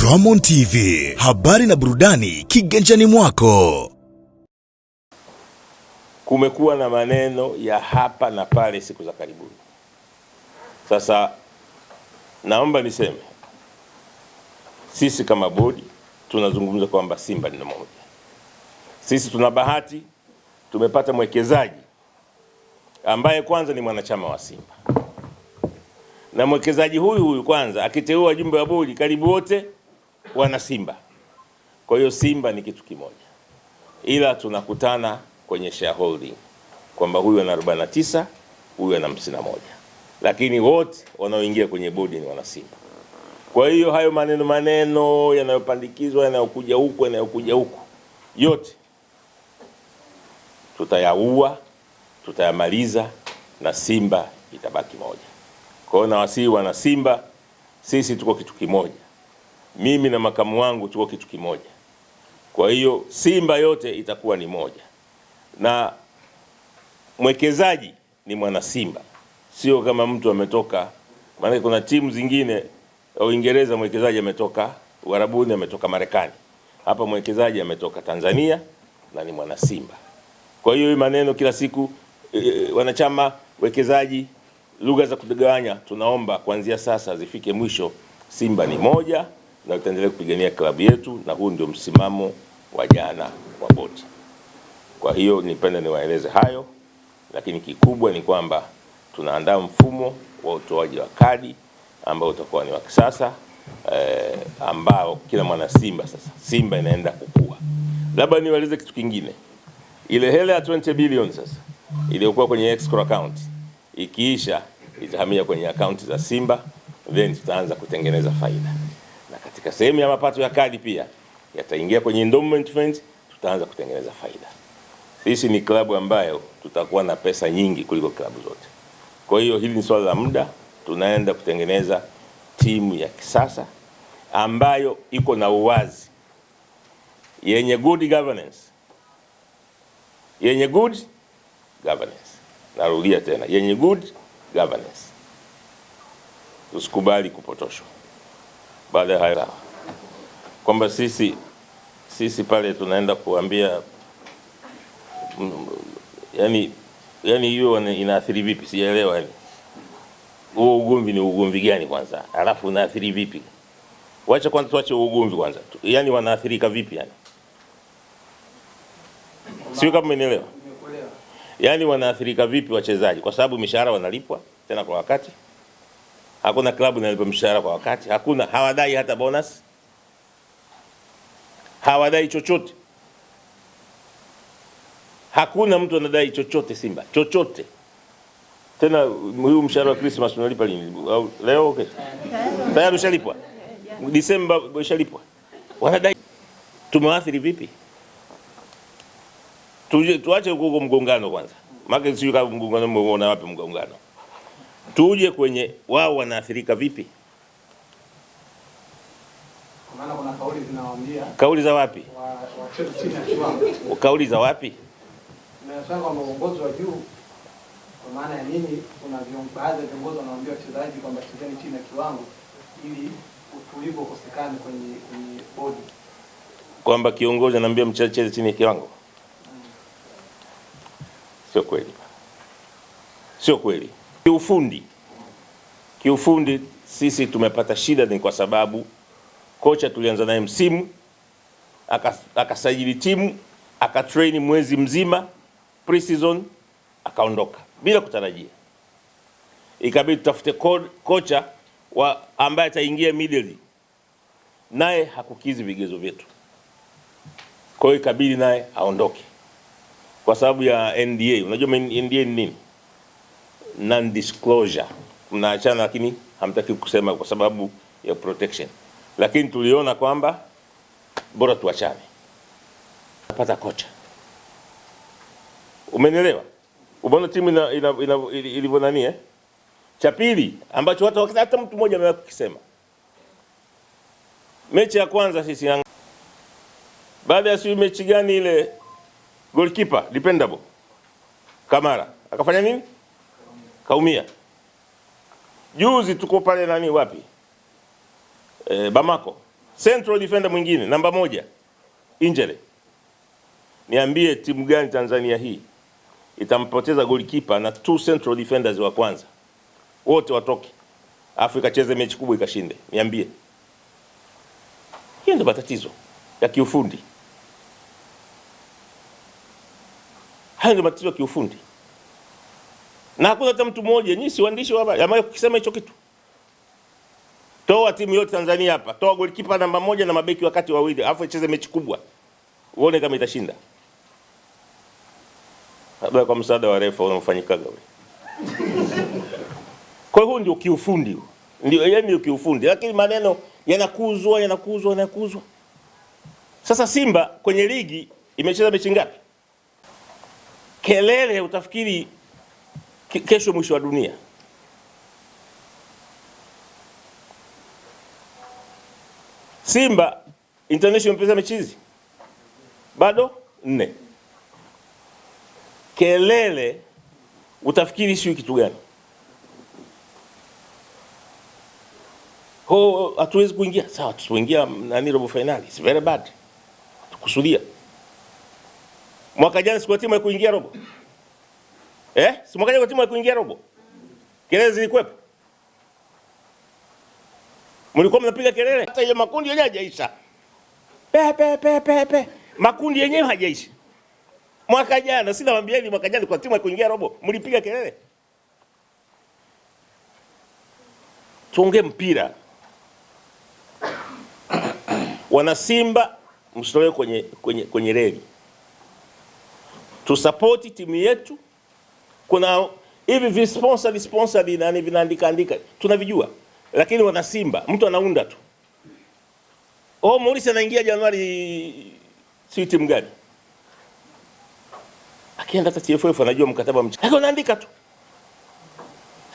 Ramon TV, habari na burudani kiganjani mwako. Kumekuwa na maneno ya hapa na pale siku za karibuni. Sasa naomba niseme, sisi kama bodi tunazungumza kwamba Simba ni moja. Sisi tuna bahati, tumepata mwekezaji ambaye kwanza ni mwanachama wa Simba. Na mwekezaji huyu kwanza akiteua wajumbe wa bodi karibu wote wana Simba. Kwa hiyo Simba ni kitu kimoja. Ila tunakutana kwenye shareholding kwamba huyu ana 49, huyu ana 51. Lakini wote wanaoingia kwenye bodi ni wana Simba. Kwa hiyo hayo maneno yanayopandikizwa, yanayokuja huku yote tutayaua, tutayamaliza na Simba itabaki moja. Kwa hiyo nawasihi wana Simba, sisi tuko kitu kimoja. Mimi na makamu wangu tuko kitu kimoja. Kwa hiyo Simba yote itakuwa ni moja. Na mwekezaji ni mwana Simba. Sio kama mtu ametoka, maana kuna timu zingine Uingereza mwekezaji ametoka Uarabuni, ametoka Marekani. Hapa mwekezaji ametoka Tanzania na ni mwana Simba. Kwa hiyo maneno kila siku wanachama, wekezaji, lugha za kudanganya, tunaomba kuanzia sasa zifike mwisho. Simba ni moja na tutaendelea kupigania klabu yetu, na huu ndio msimamo wa jana wa bodi. Kwa hiyo nipenda niwaeleze hayo, lakini kikubwa ni kwamba tunaandaa mfumo wa utoaji wa kadi ambao utakuwa ni wa kisasa, ambao kila mwana Simba sasa, Simba inaenda kukua. Labda niwaeleze kitu kingine. Ile hela ya 20 billion sasa iliyokuwa kwenye escrow account ikiisha itahamia kwenye account za Simba, then tutaanza kutengeneza faida. Na katika sehemu ya mapato ya kadi pia yataingia kwenye endowment fund, tutaanza kutengeneza faida. Sisi ni klabu ambayo tutakuwa na pesa nyingi kuliko klabu zote. Kwa hiyo hili ni swala la muda, tunaenda kutengeneza timu ya kisasa ambayo iko na uwazi, yenye good governance. Yenye good governance. Narudia tena, yenye good governance. Usikubali kupotoshwa. Baada ya hayo kwamba sisi pale tunaenda kuambia yani hiyo inaathiri vipi? Sijaelewa yani. Huo ugomvi ni ugomvi gani kwanza? Alafu unaathiri vipi? Wacha kwanza tuache ugomvi kwanza. Yani wanaathirika vipi yani? Sio kama umenielewa. Yani wanaathirika vipi wachezaji? Kwa sababu mishahara wanalipwa tena kwa wakati. Hakuna klabu inalipa mshahara kwa wakati. Hakuna, hawadai hata bonus. Hawadai chochote. Hakuna mtu anadai chochote Simba. Chochote. Tena huyu mshahara wa Christmas unalipa lini? Au leo okay? Tayari ushalipwa. Disemba ushalipwa. Wanadai. Tumewaathiri vipi? Tuache huko mgongano kwanza. Maana sio kama mgongano, umeona wapi mgongano? Tuje kwenye wao wanaathirika vipi? Maana kuna kauli zinawaambia. Kauli za wapi? Wacheze chini ya kiwango. Kauli za wapi? Nasema kwamba uongozi wa juu, kwa maana ya nini, kuna baadhi ya viongozi wanawaambia wachezaji kwamba chezeni chini ya kiwango ili utulivu ukosekane kwenye bodi. Kwamba kiongozi anaambia mcheze chini ya kiwango. Sio kweli. Sio kweli. Kiufundi sisi tumepata shida ni kwa sababu kocha tulianza naye msimu, akasajili timu, akatrain mwezi mzima, pre-season, akaondoka bila kutarajia. Ikabidi tutafute kocha ambaye ataingia immediately. Naye hakukizi vigezo vyetu. Kwa hiyo ikabidi naye aondoke. Kwa sababu ya NDA. Unajua NDA ni nini? Non-disclosure. Mnaachana lakini hamtaki kusema kwa sababu ya protection. Lakini tuliona kwamba bora tuachane. Napata kocha. Umenielewa? Umeona timu ilivyo nani Cha pili ambacho hata mtu mmoja amewahi kusema. Mechi ya kwanza sisi baada ya siyo mechi gani ile, goalkeeper dependable Kamara akafanya nini? Kaumia. Juzi tuko pale nani wapi? Bamako. Central defender mwingine namba 1 injury. Niambie timu gani Tanzania hii itampoteza goalkeeper na 2 central defenders wa kwanza wote watoke, Afrika cheze mechi kubwa ikashinde? Niambie. Hiyo ndio matatizo ya kiufundi. Hayo ndio matatizo ya kiufundi. Na hakuna hata mtu mmoja, nyinyi si waandishi wa habari, ambaye ukisema hicho kitu. Toa timu yote Tanzania hapa, toa goalkeeper namba 1 na mabeki wakati wawili, afu icheze mechi kubwa, uone kama itashinda. Labda kwa msaada wa refa unamfanyikaga wewe. Kwa hiyo ndio kiufundi. Ndio yani kiufundi, lakini maneno yanakuzwa. Sasa Simba kwenye ligi imecheza mechi ngapi? Kelele utafikiri kesho mwisho wa dunia. Simba International mpeza mechi hizi bado 4. Kelele utafikiri sio kitu gani? Hatuwezi kuingia. Sawa, tusipoingia nani robo finali, it's very bad. Tukusudia. Mwaka jana siku timu ya kuingia robo. Si mwaka jana timu ya kuingia robo. Kelele zilikuwepo. Mlikuwa mnapiga kelele. Hata ile makundi yenyewe hajaisha. Pe. Makundi yenyewe hajaisha. Mwaka jana sina mwambieni, mwaka jana kwa timu ya kuingia robo mlipiga kelele. Tuongee mpira. Wana Simba msitoe kwenye reli. Tu support timu yetu. Kuna hivi sponsor nani vinaandika tunavijua, lakini wana Simba mtu anaunda tu. Maurice anaingia Januari, si timu gani? Akienda hata TFF anajua mkataba mcha. Lakini anaandika tu.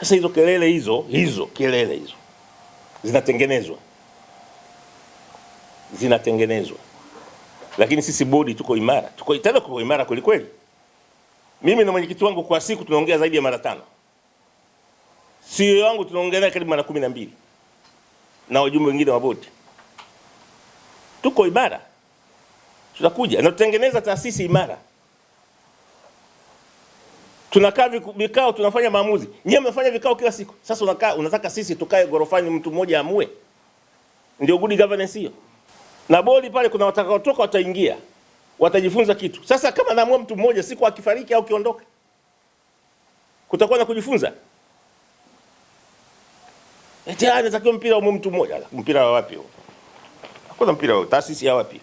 Sasa hizo kelele hizo zinatengenezwa. Lakini sisi bodi tuko imara. Tuko imara kweli kweli. Mimi na mwenyekiti wangu kwa siku tunaongea zaidi ya mara 5. CEO wangu tunaongea karibu mara 12. Na wajumbe wengine wa bodi. Tuko imara. Tutakuja na tutengeneza taasisi imara. Tunakaa vikao, tunafanya maamuzi. Nyie mnafanya vikao kila siku. Sasa unataka sisi tukae gorofani mtu mmoja amue? Ndio good governance hiyo. Na bodi pale kuna watakaotoka wataingia. Watajifunza kitu. Sasa kama naamua mtu mmoja, siku akifariki au kiondoka, kutakuwa na kujifunza. Natakiwa mpira wa mtu mmoja. Mpira wa wapi huo? Hakuna mpira wa taasisi ya wapi?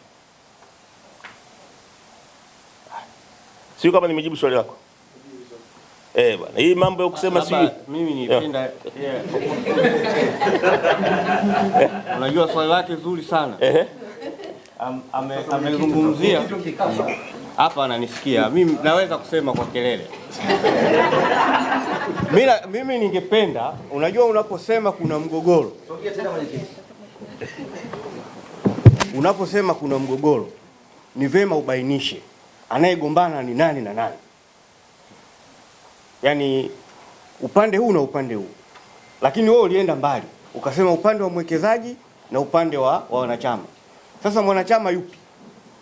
Sio kama nimejibu swali lako. Bwana, hii mambo ya kusema si mimi nipenda unajua swali lake zuri sana. Amezungumzia hapa, ananisikia mimi, naweza kusema kwa kelele. Mimi ningependa, unajua unaposema kuna mgogoro, unaposema kuna mgogoro ni vema ubainishe anayegombana ni nani na nani. Yaani upande huu na upande huu. Lakini wewe ulienda mbali, ukasema upande wa mwekezaji na upande wa wanachama. Sasa mwanachama yupi?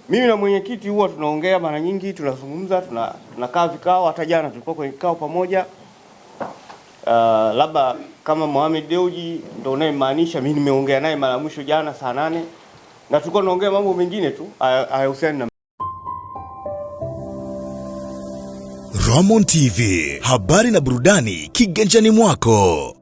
Mimi na mwenyekiti huwa tunaongea mara nyingi, tunazungumza, tunakaa vikao, hata jana tulikuwa kwenye kikao pamoja. Labda kama Mohamed Dewji ndio unayemaanisha, mimi nimeongea naye mara mwisho jana saa 8 na tulikuwa tunaongea mambo mengine tu hayahusiani na Ramon TV, habari na burudani kiganjani mwako.